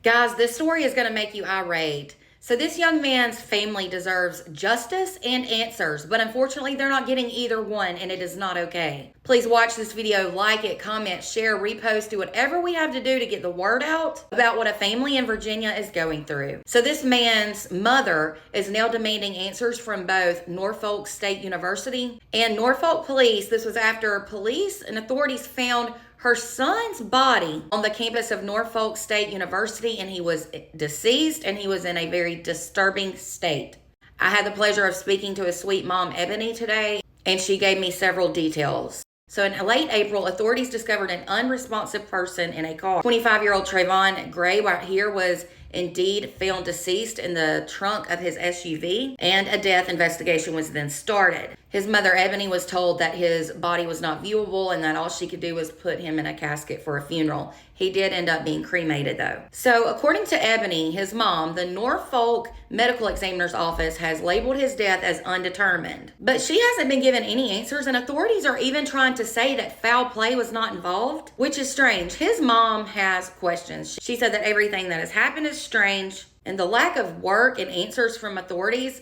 Guys, this story is going to make you irate. So this young man's family deserves justice and answers, but unfortunately they're not getting either one, and it is not okay. Please watch this video, like it, comment, share, repost, do whatever we have to do to get the word out about what a family in Virginia is going through. So this man's mother is now demanding answers from both Norfolk State University and Norfolk Police. This was after police and authorities found her son's body on the campus of Norfolk State University, and he was deceased and he was in a very disturbing state. I had the pleasure of speaking to his sweet mom, Ebony, today, and she gave me several details. So in late April, authorities discovered an unresponsive person in a car. 25-year-old Trevon Gray right here was indeed found deceased in the trunk of his SUV, and a death investigation was then started. His mother, Ebony, was told that his body was not viewable and that all she could do was put him in a casket for a funeral. He did end up being cremated, though. So according to Ebony, his mom, the Norfolk Medical Examiner's Office has labeled his death as undetermined. But she hasn't been given any answers, and authorities are even trying to say that foul play was not involved, which is strange. His mom has questions. She said that everything that has happened is strange, and the lack of work and answers from authorities,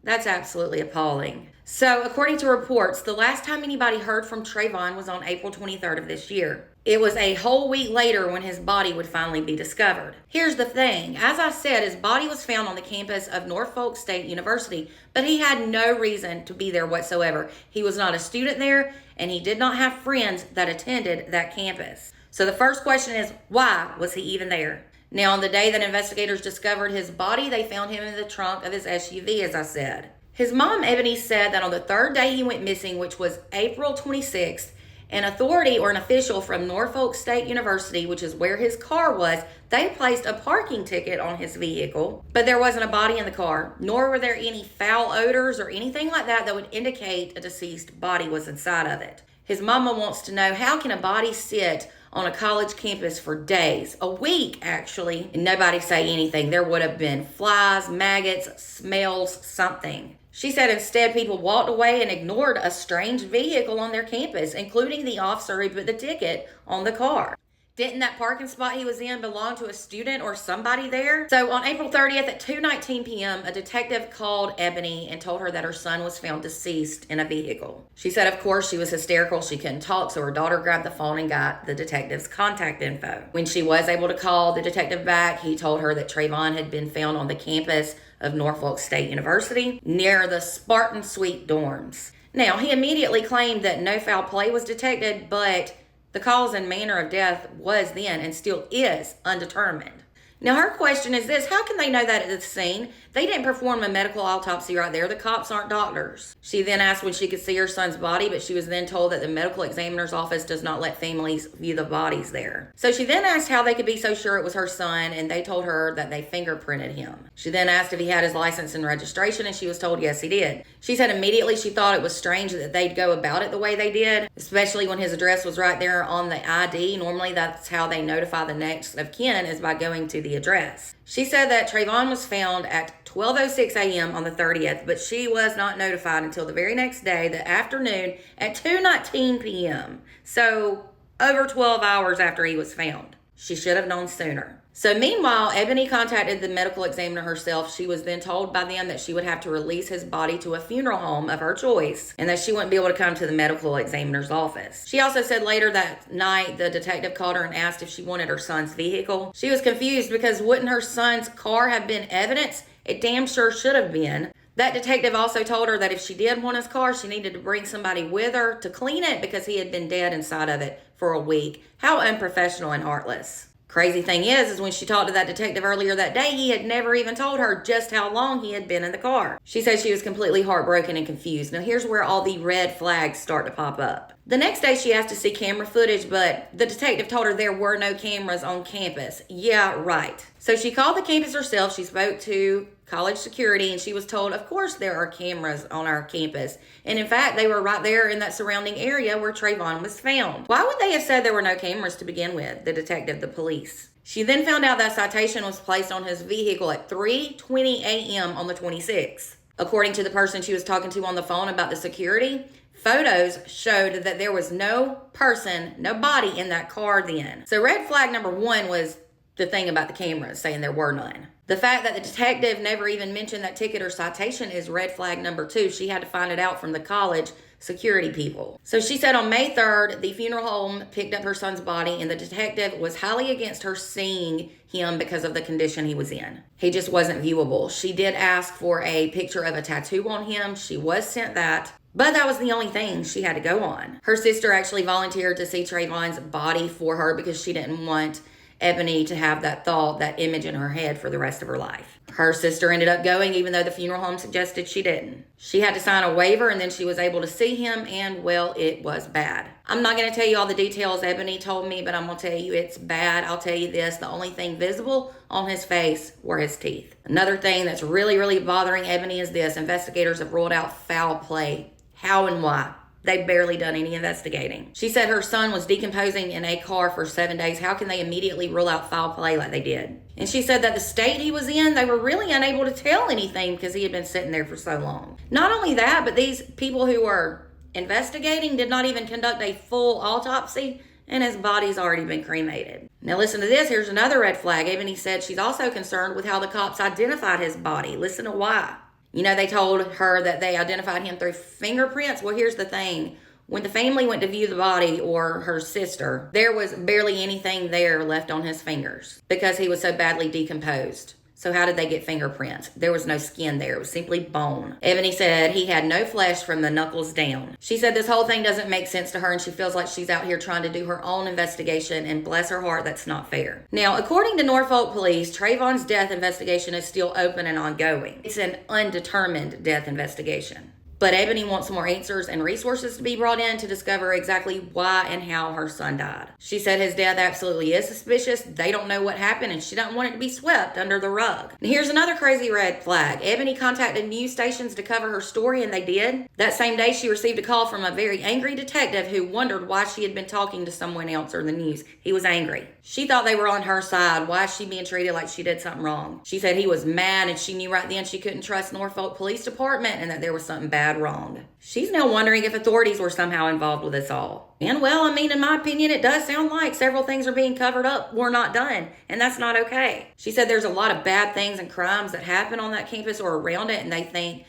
that's absolutely appalling. So according to reports, the last time anybody heard from Trevon was on April 23rd of this year. It was a whole week later when his body would finally be discovered. Here's the thing. As I said, his body was found on the campus of Norfolk State University, but he had no reason to be there whatsoever. He was not a student there, and he did not have friends that attended that campus. So the first question is, why was he even there? Now, on the day that investigators discovered his body, they found him in the trunk of his SUV, as I said. His mom, Ebony, said that on the third day he went missing, which was April 26th, an authority or an official from Norfolk State University, which is where his car was, they placed a parking ticket on his vehicle, but there wasn't a body in the car, nor were there any foul odors or anything like that that would indicate a deceased body was inside of it. His mama wants to know, how can a body sit on a college campus for days, a week actually, and nobody say anything? There would have been flies, maggots, smells, something. She said instead people walked away and ignored a strange vehicle on their campus, including the officer who put the ticket on the car. Didn't that parking spot he was in belong to a student or somebody there? So on April 30th at 2:19 p.m., a detective called Ebony and told her that her son was found deceased in a vehicle. She said, of course, she was hysterical. She couldn't talk, so her daughter grabbed the phone and got the detective's contact info. When she was able to call the detective back, he told her that Trevon had been found on the campus of Norfolk State University near the Spartan Suite dorms. Now, he immediately claimed that no foul play was detected, but the cause and manner of death was then and still is undetermined. Now, her question is this: how can they know that at the scene? They didn't perform a medical autopsy right there. The cops aren't doctors. She then asked when she could see her son's body, but she was then told that the medical examiner's office does not let families view the bodies there. So she then asked how they could be so sure it was her son, and they told her that they fingerprinted him. She then asked if he had his license and registration, and she was told yes, he did. She said immediately she thought it was strange that they'd go about it the way they did, especially when his address was right there on the ID. Normally that's how they notify the next of kin, is by going to the address. She said that Trevon was found at 12:06 a.m. on the 30th, but she was not notified until the very next day, the afternoon, at 2:19 p.m. So over 12 hours after he was found. She should have known sooner. So meanwhile, Ebony contacted the medical examiner herself. She was then told by them that she would have to release his body to a funeral home of her choice and that she wouldn't be able to come to the medical examiner's office. She also said later that night the detective called her and asked if she wanted her son's vehicle. She was confused because wouldn't her son's car have been evidence? It damn sure should have been. That detective also told her that if she did want his car, she needed to bring somebody with her to clean it because he had been dead inside of it for a week. How unprofessional and heartless. Crazy thing is when she talked to that detective earlier that day, he had never even told her just how long he had been in the car. She said she was completely heartbroken and confused. Now here's where all the red flags start to pop up. The next day she asked to see camera footage, but the detective told her there were no cameras on campus. Yeah, right. So she called the campus herself. She spoke to college security, and she was told, of course there are cameras on our campus. And in fact, they were right there in that surrounding area where Trevon was found. Why would they have said there were no cameras to begin with? The detective, the police. She then found out that citation was placed on his vehicle at 3:20 a.m. on the 26th. According to the person she was talking to on the phone about the security, photos showed that there was no person, no body in that car then. So red flag number one was the thing about the cameras, saying there were none. The fact that the detective never even mentioned that ticket or citation is red flag number 2. She had to find it out from the college security people. So she said on May 3rd, the funeral home picked up her son's body and the detective was highly against her seeing him because of the condition he was in. He just wasn't viewable. She did ask for a picture of a tattoo on him. She was sent that. But that was the only thing she had to go on. Her sister actually volunteered to see Trevon's body for her because she didn't want Ebony to have that thought, that image in her head for the rest of her life. Her sister ended up going even though the funeral home suggested she didn't. She had to sign a waiver and then she was able to see him and, well, it was bad. I'm not going to tell you all the details Ebony told me, but I'm going to tell you it's bad. I'll tell you this, the only thing visible on his face were his teeth. Another thing that's really, really bothering Ebony is this. Investigators have ruled out foul play. How and why? They've barely done any investigating. She said her son was decomposing in a car for 7 days. How can they immediately rule out foul play like they did? And she said that the state he was in, they were really unable to tell anything because he had been sitting there for so long. Not only that, but these people who were investigating did not even conduct a full autopsy, and his body's already been cremated. Now listen to this. Here's another red flag. Ebony said she's also concerned with how the cops identified his body. Listen to why. You know, they told her that they identified him through fingerprints. Well, here's the thing. When the family went to view the body, or her sister, there was barely anything there left on his fingers because he was so badly decomposed. So how did they get fingerprints? There was no skin there. It was simply bone. Ebony said he had no flesh from the knuckles down. She said this whole thing doesn't make sense to her and she feels like she's out here trying to do her own investigation, and bless her heart, that's not fair. Now, according to Norfolk Police, Trevon's death investigation is still open and ongoing. It's an undetermined death investigation. But Ebony wants more answers and resources to be brought in to discover exactly why and how her son died. She said his death absolutely is suspicious. They don't know what happened and she doesn't want it to be swept under the rug. And here's another crazy red flag. Ebony contacted news stations to cover her story and they did. That same day she received a call from a very angry detective who wondered why she had been talking to someone else or the news. He was angry. She thought they were on her side. Why is she being treated like she did something wrong? She said he was mad and she knew right then she couldn't trust Norfolk Police Department and that there was something bad wrong. She's now wondering if authorities were somehow involved with this all. And well, I mean, in my opinion, it does sound like several things are being covered up or not done, and that's not okay. She said there's a lot of bad things and crimes that happen on that campus or around it, and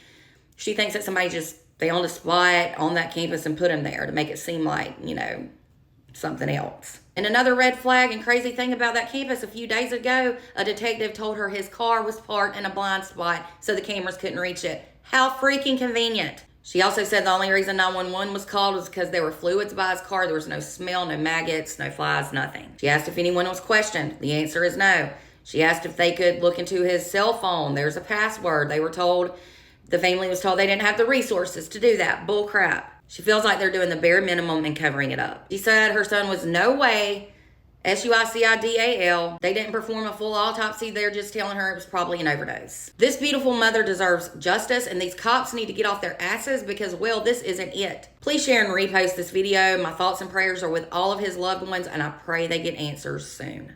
she thinks that somebody just found a spot on that campus and put him there to make it seem like, you know, something else. And another red flag and crazy thing about that campus, a few days ago, a detective told her his car was parked in a blind spot so the cameras couldn't reach it. How freaking convenient. She also said the only reason 911 was called was because there were fluids by his car. There was no smell, no maggots, no flies, nothing. She asked if anyone was questioned. The answer is no. She asked if they could look into his cell phone. There's a password. The family was told they didn't have the resources to do that. Bull crap. She feels like they're doing the bare minimum and covering it up. She said her son was no way suicidal. They didn't perform a full autopsy. They're just telling her it was probably an overdose. This beautiful mother deserves justice, and these cops need to get off their asses because, well, this isn't it. Please share and repost this video. My thoughts and prayers are with all of his loved ones, and I pray they get answers soon.